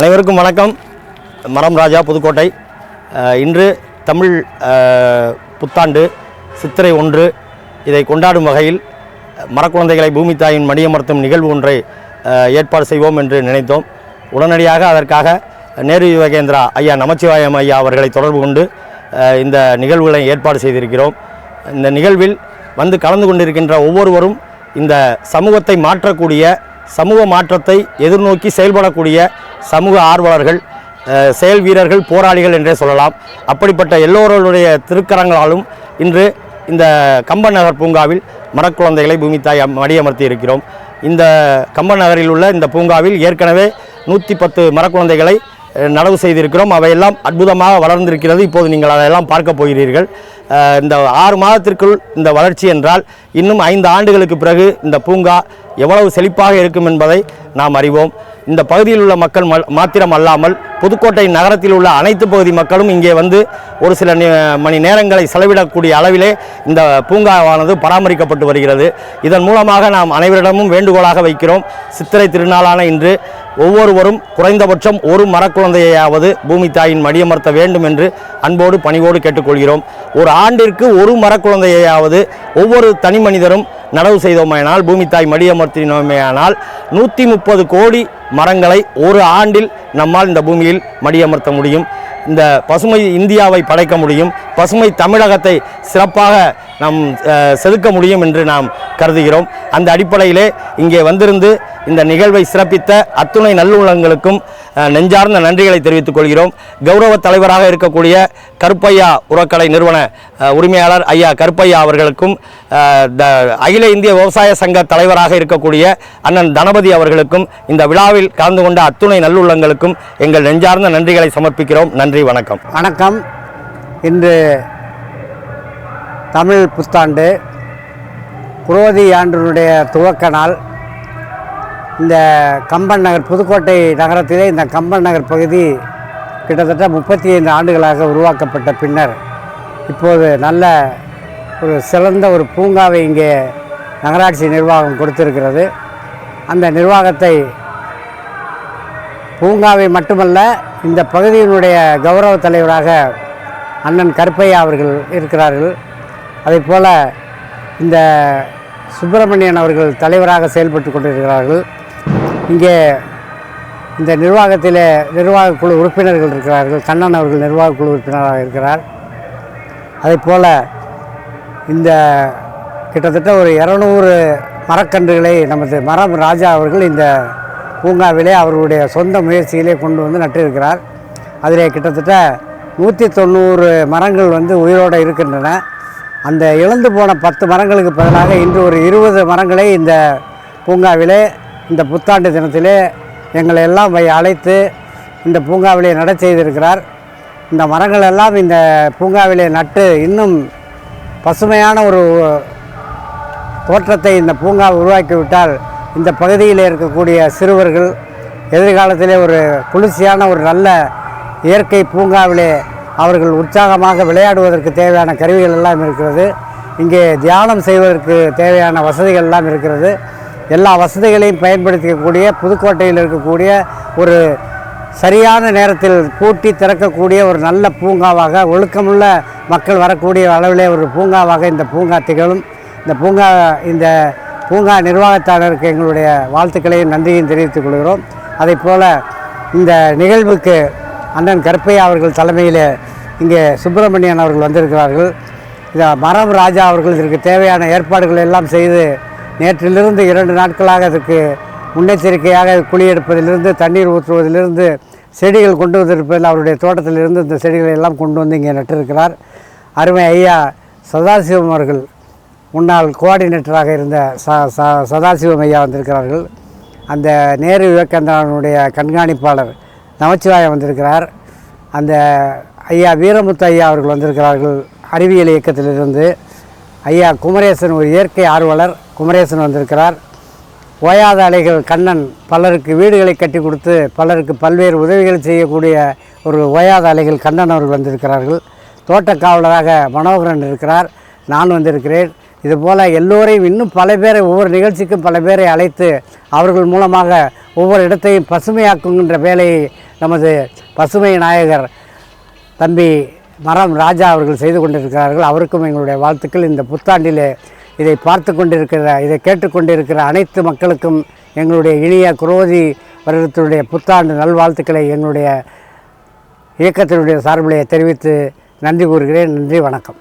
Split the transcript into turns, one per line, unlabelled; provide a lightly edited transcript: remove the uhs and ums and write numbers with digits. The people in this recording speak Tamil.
அனைவருக்கும் வணக்கம். மரம் ராஜா, புதுக்கோட்டை. இன்று தமிழ் புத்தாண்டு சித்திரை 1 இதை கொண்டாடும் வகையில் மரக்குழந்தைகளை பூமி தாயின் மடியமர்த்தும் நிகழ்வு ஒன்றை ஏற்பாடு செய்வோம் என்று நினைத்தோம். உடனடியாக அதற்காக நேரு யுவகேந்திரா ஐயா நமச்சிவாயம் ஐயா அவர்களை தொடர்பு கொண்டு இந்த நிகழ்வுகளை ஏற்பாடு செய்திருக்கிறோம். இந்த நிகழ்வில் வந்து கலந்து கொண்டிருக்கின்ற ஒவ்வொருவரும் இந்த சமூகத்தை மாற்றக்கூடிய, சமூக மாற்றத்தை எதிர்நோக்கி செயல்படக்கூடிய சமூக ஆர்வலர்கள், செயல் வீரர்கள், போராளிகள் என்றே சொல்லலாம். அப்படிப்பட்ட எல்லோருடைய திருக்கரங்களாலும் இன்று இந்த கம்பன் நகர் பூங்காவில் மரக்குழந்தைகளை பூமி தாய் மடியமர்த்தி இருக்கிறோம். இந்த கம்பன் நகரில் உள்ள இந்த பூங்காவில் ஏற்கனவே 110 மரக்குழந்தைகளை நடவு செய்திருக்கிறோம். அவையெல்லாம் அற்புதமாக வளர்ந்திருக்கிறது. இப்போது நீங்கள் அதையெல்லாம் பார்க்க போகிறீர்கள். இந்த 6 மாதத்திற்குள் இந்த வளர்ச்சி என்றால் இன்னும் 5 ஆண்டுகளுக்கு பிறகு இந்த பூங்கா எவ்வளவு செழிப்பாக இருக்கும் என்பதை நாம் அறிவோம். இந்த பகுதியில் உள்ள மக்கள் மாத்திரம் அல்லாமல் புதுக்கோட்டை நகரத்தில் உள்ள அனைத்து பகுதி மக்களும் இங்கே வந்து ஒரு சில மணி நேரங்களை செலவிடக்கூடிய அளவிலே இந்த பூங்காவானது பராமரிக்கப்பட்டு வருகிறது. இதன் மூலமாக நாம் அனைவரிடமும் வேண்டுகோளாக வைக்கிறோம். சித்திரை திருநாளான இன்று ஒவ்வொருவரும் குறைந்தபட்சம் ஒரு மரக்குழந்தையாவது பூமி தாயின் மடியமர்த்த வேண்டும் என்று அன்போடு பணிவோடு கேட்டுக்கொள்கிறோம். ஒரு ஆண்டிற்கு ஒரு மரக்குழந்தையாவது ஒவ்வொரு தனி மனிதரும் நடவு செய்தோமையானால், பூமி தாய் மடியமர்த்தினோமையானால் 130 கோடி மரங்களை ஒரு ஆண்டில் நம்மால் இந்த பூமியில் மடியமர்த்த முடியும். இந்த பசுமை இந்தியாவை படைக்க முடியும். பசுமை தமிழகத்தை சிறப்பாக நாம் செதுக்க முடியும் என்று நாம் கருதுகிறோம். அந்த அடிப்படையிலே இங்கே வந்திருந்து இந்த நிகழ்வை சிறப்பித்த அத்துணை நல்லுள்ளங்களுக்கும் நெஞ்சார்ந்த நன்றிகளை தெரிவித்துக் கொள்கிறோம். கௌரவ தலைவராக இருக்கக்கூடிய கருப்பையா உரக்கடை நிறுவன உரிமையாளர் ஐயா கருப்பையா அவர்களுக்கும், அகில இந்திய விவசாய சங்க தலைவராக இருக்கக்கூடிய அண்ணன் தனபதி அவர்களுக்கும், இந்த விழாவில் கலந்து கொண்ட அத்துணை நல்லுள்ளங்களுக்கும் எங்கள் நெஞ்சார்ந்த நன்றிகளை சமர்ப்பிக்கிறோம். நன்றி, வணக்கம்.
வணக்கம். இன்று தமிழ் புத்தாண்டு குரோதி ஆண்டினுடைய துவக்க நாள். இந்த கம்பன் நகர், புதுக்கோட்டை நகரத்திலே இந்த கம்பன் நகர் பகுதி கிட்டத்தட்ட 35 ஆண்டுகளாக உருவாக்கப்பட்ட பின்னர் இப்போது நல்ல ஒரு சிறந்த ஒரு பூங்காவை இங்கே நகராட்சி நிர்வாகம் கொடுத்திருக்கிறது. அந்த நிர்வாகத்தை, பூங்காவை மட்டுமல்ல, இந்த பகுதியினுடைய கௌரவ தலைவராக அண்ணன் கருப்பையா அவர்கள் இருக்கிறார்கள். அதே போல் இந்த சுப்பிரமணியன் அவர்கள் தலைவராக செயல்பட்டு கொண்டிருக்கிறார்கள். இங்கே இந்த நிர்வாகத்தில் நிர்வாக குழு உறுப்பினர்கள் இருக்கிறார்கள். கண்ணன் அவர்கள் நிர்வாக குழு உறுப்பினராக இருக்கிறார். அதே போல் இந்த கிட்டத்தட்ட ஒரு 200 மரக்கன்றுகளை நமது மரம் ராஜா அவர்கள் இந்த பூங்காவிலே அவர்களுடைய சொந்த முயற்சியிலே கொண்டு வந்து நட்டிருக்கிறார். அதிலே கிட்டத்தட்ட 190 மரங்கள் உயிரோடு இருக்கின்றன. அந்த இழந்து போன 10 மரங்களுக்கு பதிலாக இன்று ஒரு 20 மரங்களை இந்த பூங்காவிலே இந்த புத்தாண்டு தினத்திலே எங்களை எல்லாம் அழைத்து இந்த பூங்காவிலே நட செய்திருக்கிறார். இந்த மரங்கள் எல்லாம் இந்த பூங்காவிலே நட்டு இன்னும் பசுமையான ஒரு தோற்றத்தை இந்த பூங்கா உருவாக்கிவிட்டால் இந்த பகுதியில் இருக்கக்கூடிய சிறுவர்கள் எதிர்காலத்திலே ஒரு குளிர்ச்சியான ஒரு நல்ல இயற்கை பூங்காவிலே அவர்கள் உற்சாகமாக விளையாடுவதற்கு தேவையான கருவிகள் எல்லாம் இருக்கிறது. இங்கே தியானம் செய்வதற்கு தேவையான வசதிகள் எல்லாம் இருக்கிறது. எல்லா வசதிகளையும் பயன்படுத்தக்கூடிய, புதுக்கோட்டையில் இருக்கக்கூடிய ஒரு சரியான நேரத்தில் பூட்டி திறக்கக்கூடிய ஒரு நல்ல பூங்காவாக, ஒழுக்கமுள்ள மக்கள் வரக்கூடிய அளவிலே ஒரு பூங்காவாக இந்த பூங்கா திகழும். இந்த பூங்கா நிர்வாகத்தாளருக்கு எங்களுடைய வாழ்த்துக்களையும் நன்றியையும் தெரிவித்துக் கொள்கிறோம். அதே போல் இந்த நிகழ்வுக்கு அண்ணன் கருப்பையா அவர்கள் தலைமையில் இங்கே சுப்பிரமணியன் அவர்கள் வந்திருக்கிறார்கள். இந்த மரம் ராஜா அவர்கள் இதற்கு தேவையான ஏற்பாடுகள் எல்லாம் செய்து நேற்றிலிருந்து 2 நாட்களாக அதற்கு முன்னெச்சரிக்கையாக குழி எடுப்பதிலிருந்து, தண்ணீர் ஊற்றுவதிலிருந்து, செடிகள் கொண்டு வந்திருப்பதில் அவருடைய தோட்டத்திலிருந்து இந்த செடிகளை எல்லாம் கொண்டு வந்து இங்கே நட்டிருக்கிறார். அருமை ஐயா சதாசிவம் அவர்கள், முன்னாள் கோஆர்டினேட்டராக இருந்த சதாசிவம் ஐயா வந்திருக்கிறார்கள். அந்த நேரு விவேகானந்தனுடைய கண்காணிப்பாளர் நமச்சிவாயம் வந்திருக்கிறார். அந்த ஐயா வீரமுத்து ஐயா அவர்கள் வந்திருக்கிறார்கள் அறிவியல் இயக்கத்திலிருந்து. ஐயா குமரேசன், ஒரு இயற்கை ஆர்வலர், குமரேசன் வந்திருக்கிறார். ஓயாத அலைகள் கண்ணன், பலருக்கு வீடுகளை கட்டி கொடுத்து பலருக்கு பல்வேறு உதவிகள் செய்யக்கூடிய ஒரு ஓயாத அலைகள் கண்ணன் அவர்கள் வந்திருக்கிறார்கள். தோட்ட காவலராக மனோகரன் இருக்கிறார். நான் வந்திருக்கிறேன். இதுபோல் எல்லோரையும் இன்னும் பல பேரை, ஒவ்வொரு நிகழ்ச்சிக்கும் பல பேரை அழைத்து அவர்கள் மூலமாக ஒவ்வொரு இடத்தையும் பசுமையாக்குகின்ற வேலையை நமது பசுமை நாயகர் தம்பி மரம் ராஜா அவர்கள் செய்து கொண்டிருக்கிறார்கள். அவருக்கும் எங்களுடைய வாழ்த்துக்கள். இந்த புத்தாண்டிலே இதை பார்த்து கொண்டிருக்கிற, இதை கேட்டுக்கொண்டிருக்கிற அனைத்து மக்களுக்கும் எங்களுடைய இனிய குரோதி வருடத்தினுடைய புத்தாண்டு நல்வாழ்த்துக்களை எங்களுடைய இயக்கத்தினுடைய சார்பிலே தெரிவித்து நன்றி கூறுகிறேன். நன்றி, வணக்கம்.